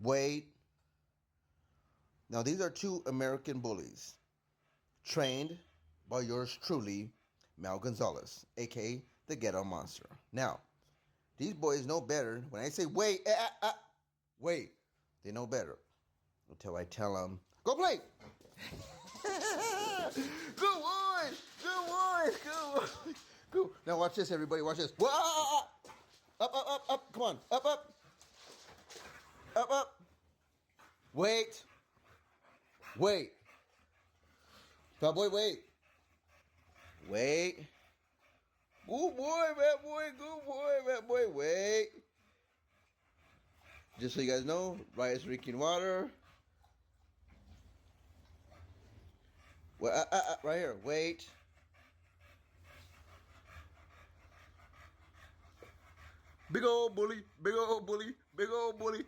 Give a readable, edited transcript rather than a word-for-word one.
Wait. Now, these are two American bullies trained by yours truly, Mal Gonzalez, aka the Ghetto Monster. Now, these boys know better. When I say wait, wait, they know better until I tell them, go play. Good one, good one, good one. Good. Now watch this, everybody. Watch this. Whoa! Up. Come on, up. Wait. Bad boy, wait. Wait. Good boy, bad boy. Good boy, bad boy. Wait. Just so you guys know, rice drinking water. Well, right here. Wait. Big old bully, big old bully, big old bully.